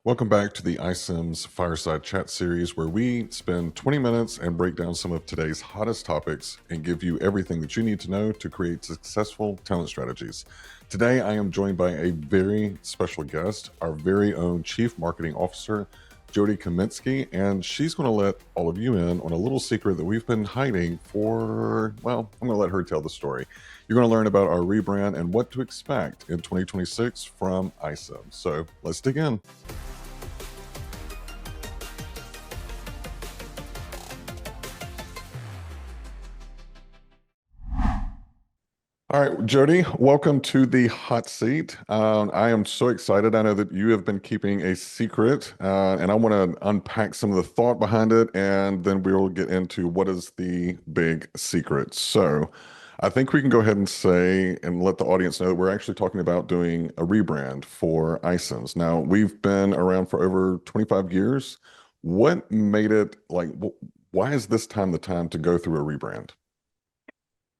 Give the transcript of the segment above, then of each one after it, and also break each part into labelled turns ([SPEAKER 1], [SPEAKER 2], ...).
[SPEAKER 1] Welcome back to the ICIMS Fireside Chat series, where we spend 20 minutes and break down some of today's hottest topics and give you everything that you need to know to create successful talent strategies. Today, I am joined by a very special guest, our very own Chief Marketing Officer, Jody Kaminsky, and she's going to let all of you in on a little secret that we've been hiding for, well, I'm going to let her tell the story. You're going to learn about our rebrand and what to expect in 2026 from ICIMS. So let's dig in. All right, Jody, welcome to the hot seat. I am so excited. I know that you have been keeping a secret, and I want to unpack some of the thought behind it, and then we'll get into what is the big secret. So, I think we can go ahead and say and let the audience know that we're actually talking about doing a rebrand for ICIMS. Now, we've been around for over 25 years. What made it like, why is this time the time to go through a rebrand?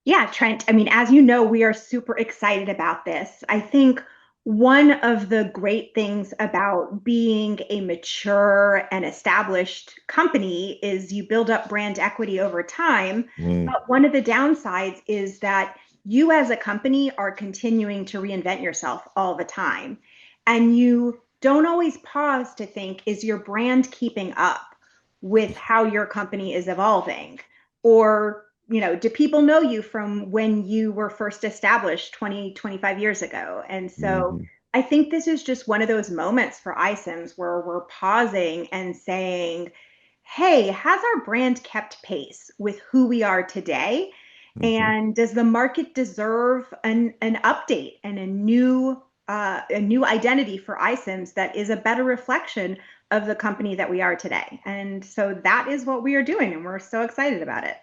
[SPEAKER 2] Yeah, Trent. I mean, as you know, we are super excited about this. I think one of the great things about being a mature and established company is you build up brand equity over time.
[SPEAKER 1] Mm,
[SPEAKER 2] But one of the downsides is that you as a company are continuing to reinvent yourself all the time. And you don't always pause to think, is your brand keeping up with how your company is evolving? Or do people know you from when you were first established 20, 25 years ago? And so
[SPEAKER 1] mhm.
[SPEAKER 2] I think this is just one of those moments for ICIMS where we're pausing and saying, hey, has our brand kept pace with who we are today?
[SPEAKER 1] Mhm.
[SPEAKER 2] And does the market deserve an update and a new identity for ICIMS that is a better reflection of the company that we are today? And so that is what we are doing, and we're so excited about it.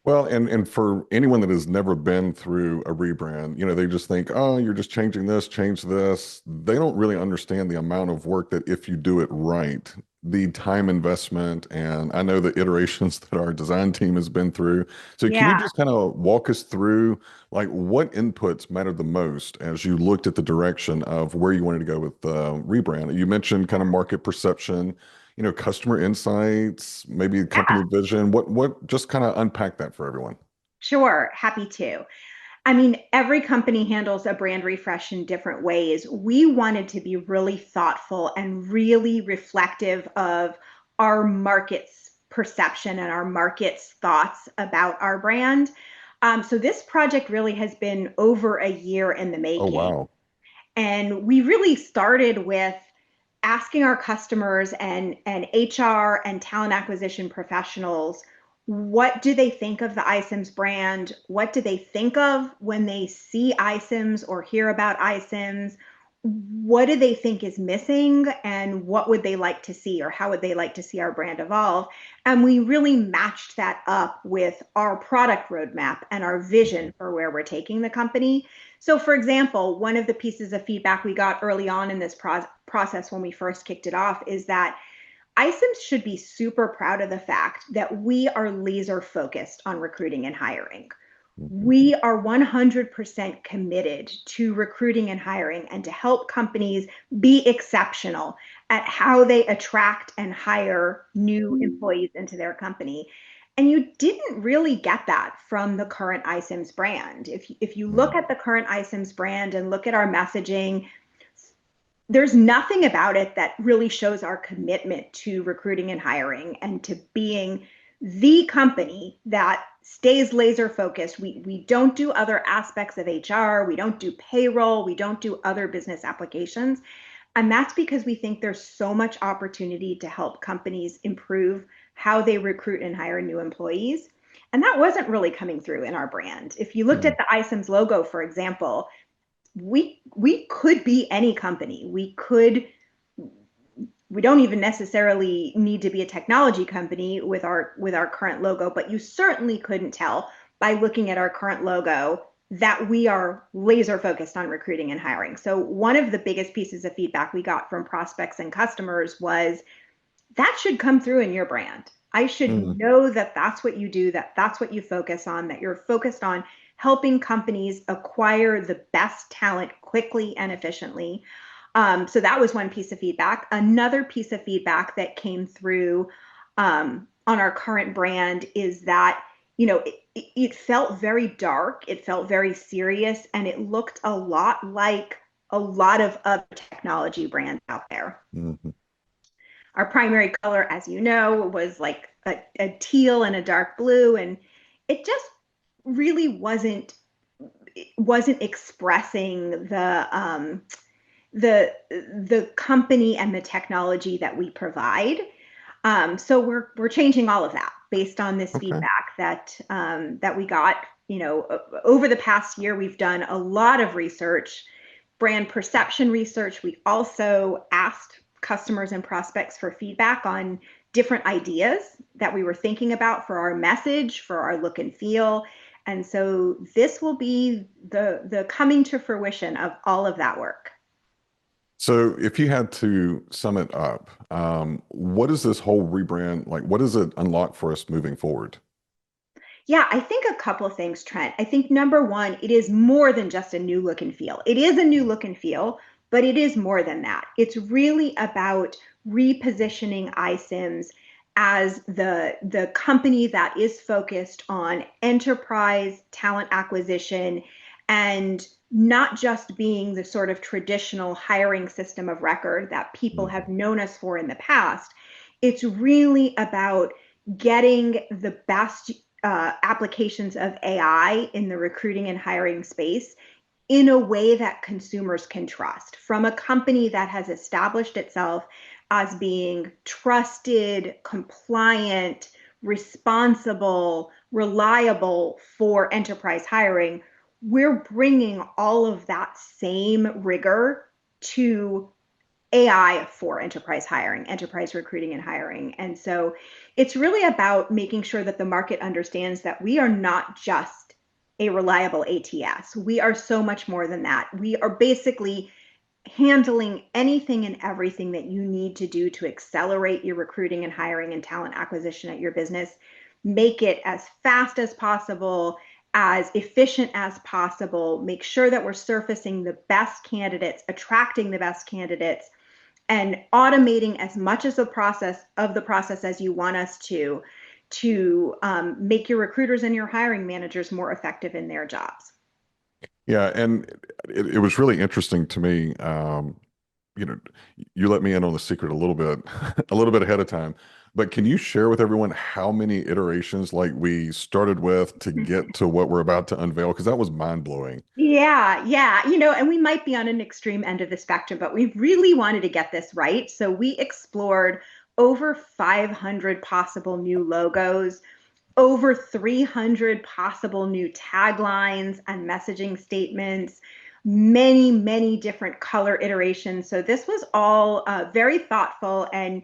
[SPEAKER 1] Well, and for anyone that has never been through a rebrand, they just think, oh, you're just changing this, change this. They don't really understand the amount of work that if you do it right, the time investment, and I know the iterations that our design team has been through. So can you
[SPEAKER 2] Yeah.
[SPEAKER 1] just kind of walk us through like what inputs mattered the most as you looked at the direction of where you wanted to go with the rebrand? You mentioned kind of market perception, customer insights, maybe
[SPEAKER 2] Yeah,
[SPEAKER 1] company vision. What just kind of unpack that for everyone.
[SPEAKER 2] sure. Happy to. I mean, every company handles a brand refresh in different ways. We wanted to be really thoughtful and really reflective of our market's perception and our market's thoughts about our brand. So this project really has been over a year in the
[SPEAKER 1] Oh,
[SPEAKER 2] making.
[SPEAKER 1] wow.
[SPEAKER 2] And we really started with asking our customers and HR and talent acquisition professionals, what do they think of the iCIMS brand? What do they think of when they see iCIMS or hear about iCIMS? What do they think is missing, and what would they like to see, or how would they like to see our brand evolve? And we really matched that up with our product roadmap and our vision for where we're taking the company. So, for example, one of the pieces of feedback we got early on in this process when we first kicked it off is that ICIMS should be super proud of the fact that we are laser focused on recruiting and hiring.
[SPEAKER 1] Mhm.
[SPEAKER 2] We are 100% committed to recruiting and hiring and to help companies be exceptional at how they attract and hire new employees into their company. And you didn't really get that from the current iCIMS brand. If you look
[SPEAKER 1] Mm.
[SPEAKER 2] at the current iCIMS brand and look at our messaging, there's nothing about it that really shows our commitment to recruiting and hiring and to being the company that stays laser focused. We don't do other aspects of HR, we don't do payroll, we don't do other business applications. And that's because we think there's so much opportunity to help companies improve how they recruit and hire new employees. And that wasn't really coming through in our brand. If you looked
[SPEAKER 1] Mm.
[SPEAKER 2] at the iCIMS logo, for example, we could be any company. We don't even necessarily need to be a technology company with our current logo, but you certainly couldn't tell by looking at our current logo that we are laser focused on recruiting and hiring. So one of the biggest pieces of feedback we got from prospects and customers was that should come through in your brand. I should
[SPEAKER 1] Mm.
[SPEAKER 2] know that that's what you do, that that's what you focus on, that you're focused on helping companies acquire the best talent quickly and efficiently. So that was one piece of feedback. Another piece of feedback that came through on our current brand is that, it felt very dark, it felt very serious, and it looked a lot like a lot of other technology brands out there.
[SPEAKER 1] Hmm.
[SPEAKER 2] Our primary color, as you know, was like a teal and a dark blue, and it just really wasn't expressing the company and the technology that we provide. So we're changing all of that based on this
[SPEAKER 1] Okay.
[SPEAKER 2] feedback that we got. Over the past year, we've done a lot of research, brand perception research. We also asked customers and prospects for feedback on different ideas that we were thinking about for our message, for our look and feel. And so this will be the coming to fruition of all of that work.
[SPEAKER 1] So if you had to sum it up, what is this whole rebrand like? What does it unlock for us moving forward?
[SPEAKER 2] Yeah, I think a couple of things, Trent. I think number one, it is more than just a new look and feel. It is a new look and feel, but it is more than that. It's really about repositioning iCIMS as the company that is focused on enterprise talent acquisition and not just being the sort of traditional hiring system of record that people have
[SPEAKER 1] Mhm.
[SPEAKER 2] known us for in the past. It's really about getting the best applications of AI in the recruiting and hiring space in a way that consumers can trust from a company that has established itself as being trusted, compliant, responsible, reliable for enterprise hiring. We're bringing all of that same rigor to AI for enterprise hiring, enterprise recruiting and hiring. And so it's really about making sure that the market understands that we are not just a reliable ATS. We are so much more than that. We are basically handling anything and everything that you need to do to accelerate your recruiting and hiring and talent acquisition at your business. Make it as fast as possible, as efficient as possible. Make sure that we're surfacing the best candidates, attracting the best candidates, and automating as much as the process as you want us to make your recruiters and your hiring managers more effective in their jobs.
[SPEAKER 1] Yeah, and it was really interesting to me. You know, you let me in on the secret a little bit, a little bit ahead of time. But can you share with everyone how many iterations like we started with to get to what we're about to unveil? Because that was mind blowing.
[SPEAKER 2] Yeah, yeah. And we might be on an extreme end of the spectrum, but we really wanted to get this right. So we explored over 500 possible new logos, over 300 possible new taglines and messaging statements, many, many different color iterations. So this was all very thoughtful, and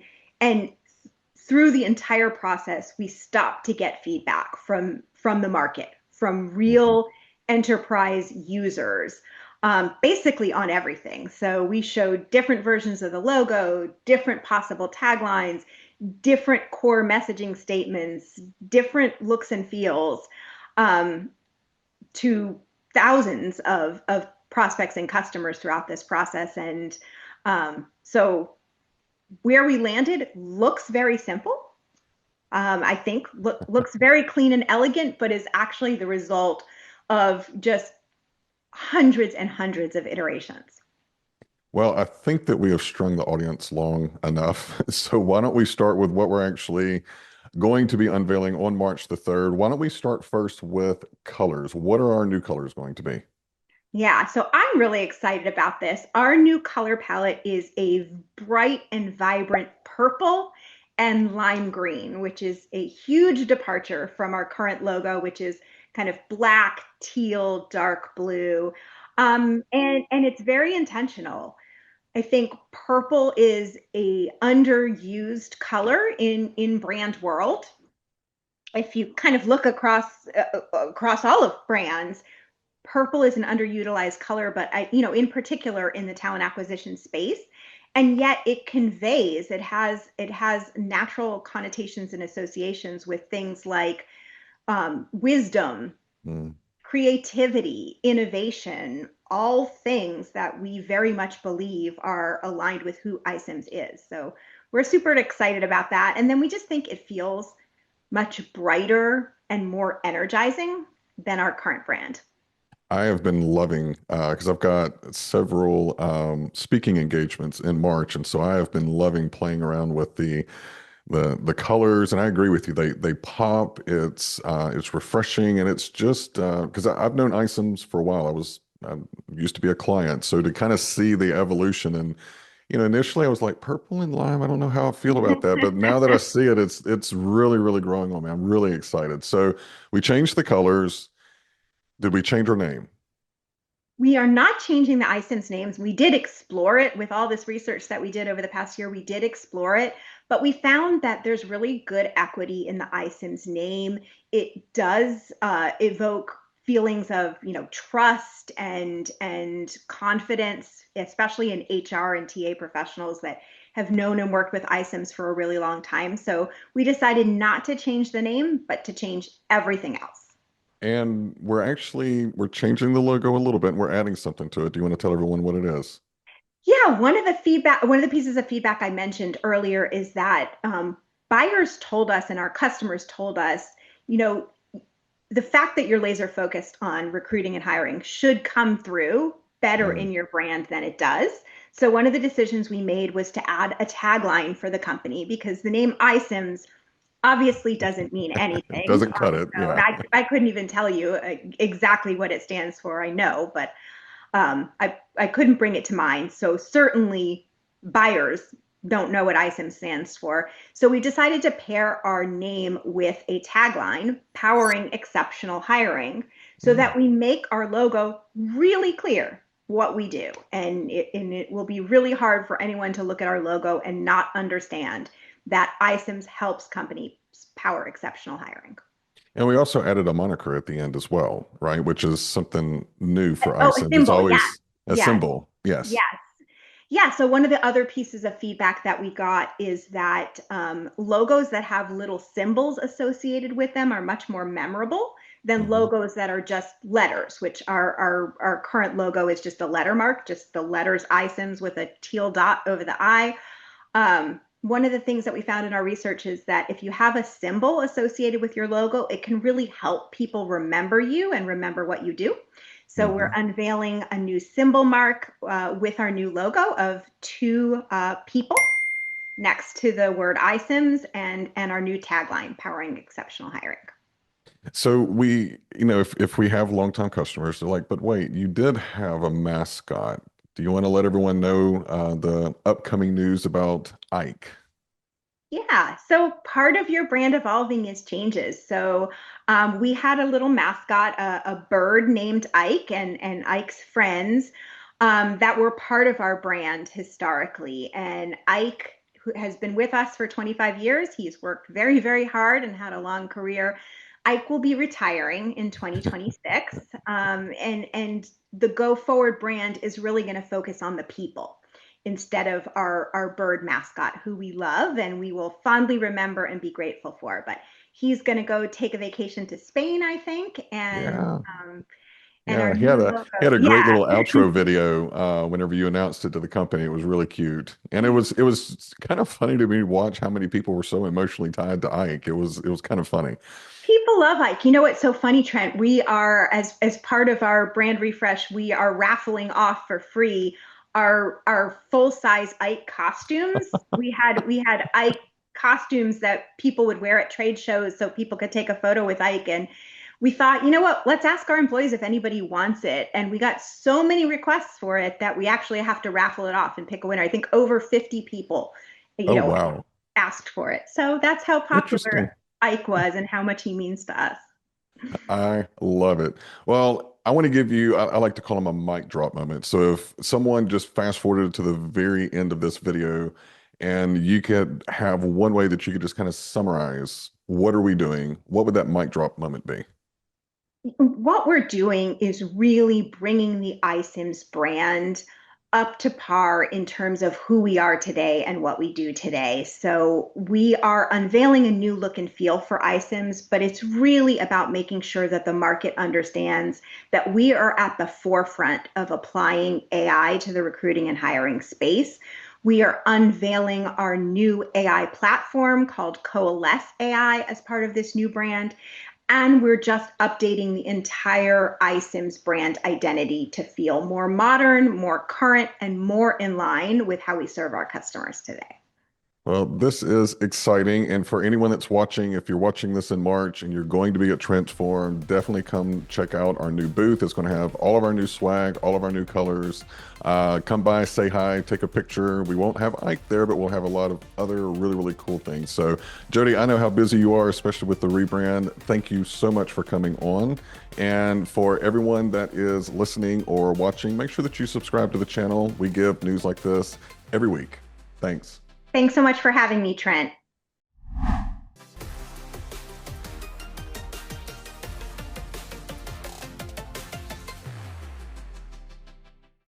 [SPEAKER 2] through the entire process, we stopped to get feedback from the market, from
[SPEAKER 1] Mhm.
[SPEAKER 2] real enterprise users, basically on everything. So we showed different versions of the logo, different possible taglines, different core messaging statements, different looks and feels, um, to thousands of prospects and customers throughout this process. And so where we landed looks very simple. I think looks very clean and elegant, but is actually the result of just hundreds and hundreds of iterations.
[SPEAKER 1] Well, I think that we have strung the audience long enough. So why don't we start with what we're actually going to be unveiling on March the 3rd? Why don't we start first with colors? What are our new colors going to be?
[SPEAKER 2] Yeah, so I'm really excited about this. Our new color palette is a bright and vibrant purple and lime green, which is a huge departure from our current logo, which is kind of black, teal, dark blue. And it's very intentional. I think purple is a underused color in brand world. If you kind of look across all of brands, purple is an underutilized color, but in particular in the talent acquisition space. And yet it has natural connotations and associations with things like wisdom,
[SPEAKER 1] Mm.
[SPEAKER 2] creativity, innovation, all things that we very much believe are aligned with who ICIMS is. So we're super excited about that. And then we just think it feels much brighter and more energizing than our current brand.
[SPEAKER 1] I have been loving because I've got several speaking engagements in March, and so I have been loving playing around with the colors. And I agree with you; they pop. It's refreshing, and it's just because I've known ISIMS for a while. I used to be a client, so to kind of see the evolution and initially I was like purple and lime. I don't know how I feel about that, but now that I see it, it's really really growing on me. I'm really excited. So we changed the colors. Did we change our name?
[SPEAKER 2] We are not changing the ISIMS names. We did explore it with all this research that we did over the past year. We did explore it, but we found that there's really good equity in the ISIMS name. It does evoke feelings of, trust and confidence, especially in HR and TA professionals that have known and worked with ISIMS for a really long time. So we decided not to change the name, but to change everything else.
[SPEAKER 1] And we're changing the logo a little bit and we're adding something to it. Do you want to tell everyone what it is?
[SPEAKER 2] Yeah, one of the pieces of feedback I mentioned earlier is that buyers told us and our customers told us, you know, the fact that you're laser focused on recruiting and hiring should come through better
[SPEAKER 1] Mm.
[SPEAKER 2] in your brand than it does. So one of the decisions we made was to add a tagline for the company because the name iCIMS obviously doesn't mean
[SPEAKER 1] It
[SPEAKER 2] anything.
[SPEAKER 1] doesn't cut it.
[SPEAKER 2] So
[SPEAKER 1] Yeah.
[SPEAKER 2] I couldn't even tell you exactly what it stands for. I know, but I couldn't bring it to mind. So certainly buyers don't know what ISIM stands for. So we decided to pair our name with a tagline, powering exceptional hiring, so
[SPEAKER 1] Mm.
[SPEAKER 2] that we make our logo really clear what we do. And it will be really hard for anyone to look at our logo and not understand that ISIMS helps companies power exceptional hiring.
[SPEAKER 1] And we also added a moniker at the end as well, right? Which is something new for
[SPEAKER 2] Oh, a
[SPEAKER 1] ISIN. It's
[SPEAKER 2] symbol. Yeah.
[SPEAKER 1] always a
[SPEAKER 2] Yes.
[SPEAKER 1] symbol. Yes.
[SPEAKER 2] Yes. Yeah, so one of the other pieces of feedback that we got is that logos that have little symbols associated with them are much more memorable than
[SPEAKER 1] Hmm.
[SPEAKER 2] logos that are just letters, which our current logo is just a letter mark, just the letters ISIMS with a teal dot over the I. One of the things that we found in our research is that if you have a symbol associated with your logo, it can really help people remember you and remember what you do. So we're
[SPEAKER 1] Hmm.
[SPEAKER 2] unveiling a new symbol mark with our new logo of two people next to the word iCIMS and our new tagline, powering exceptional hiring.
[SPEAKER 1] So if we have longtime customers, they're like, but wait, you did have a mascot. Do you want to let everyone know the upcoming news about Ike?
[SPEAKER 2] Yeah, so part of your brand evolving is changes. So we had a little mascot, a bird named Ike, and Ike's friends that were part of our brand historically. And Ike, who has been with us for 25 years, he's worked very, very hard and had a long career. Ike will be retiring in 2026, and the go forward brand is really going to focus on the people instead of our bird mascot, who we love and we will fondly remember and be grateful for. But he's going to go take a vacation to Spain, I think,
[SPEAKER 1] Yeah.
[SPEAKER 2] and our
[SPEAKER 1] Yeah,
[SPEAKER 2] new
[SPEAKER 1] he had
[SPEAKER 2] logo,
[SPEAKER 1] a great
[SPEAKER 2] yeah.
[SPEAKER 1] little outro video whenever you announced it to the company. It was really cute, and it was kind of funny to me to watch how many people were so emotionally tied to Ike. It was kind of funny.
[SPEAKER 2] People love Ike. You know what's so funny, Trent? We are as part of our brand refresh, we are raffling off for free our full size Ike costumes. We had Ike costumes that people would wear at trade shows so people could take a photo with Ike. And we thought, you know what, let's ask our employees if anybody wants it. And we got so many requests for it that we actually have to raffle it off and pick a winner. I think over 50 people, you
[SPEAKER 1] Oh
[SPEAKER 2] know,
[SPEAKER 1] wow,
[SPEAKER 2] asked for it. So that's how popular
[SPEAKER 1] interesting.
[SPEAKER 2] Ike was and how much he means to us.
[SPEAKER 1] I love it. Well, I want to give you, I like to call them a mic drop moment. So if someone just fast forwarded to the very end of this video and you could have one way that you could just kind of summarize what are we doing, what would that mic drop moment be?
[SPEAKER 2] What we're doing is really bringing the iSIMS brand up to par in terms of who we are today and what we do today. So we are unveiling a new look and feel for ICIMS, but it's really about making sure that the market understands that we are at the forefront of applying AI to the recruiting and hiring space. We are unveiling our new AI platform called Coalesce AI as part of this new brand. And we're just updating the entire ICIMS brand identity to feel more modern, more current, and more in line with how we serve our customers today.
[SPEAKER 1] Well, this is exciting. And for anyone that's watching, if you're watching this in March and you're going to be at Transform, definitely come check out our new booth. It's going to have all of our new swag, all of our new colors. Come by, say hi, take a picture. We won't have Ike there, but we'll have a lot of other really, really cool things. So, Jody, I know how busy you are, especially with the rebrand. Thank you so much for coming on. And for everyone that is listening or watching, make sure that you subscribe to the channel. We give news like this every week. Thanks.
[SPEAKER 2] Thanks so much for having me, Trent.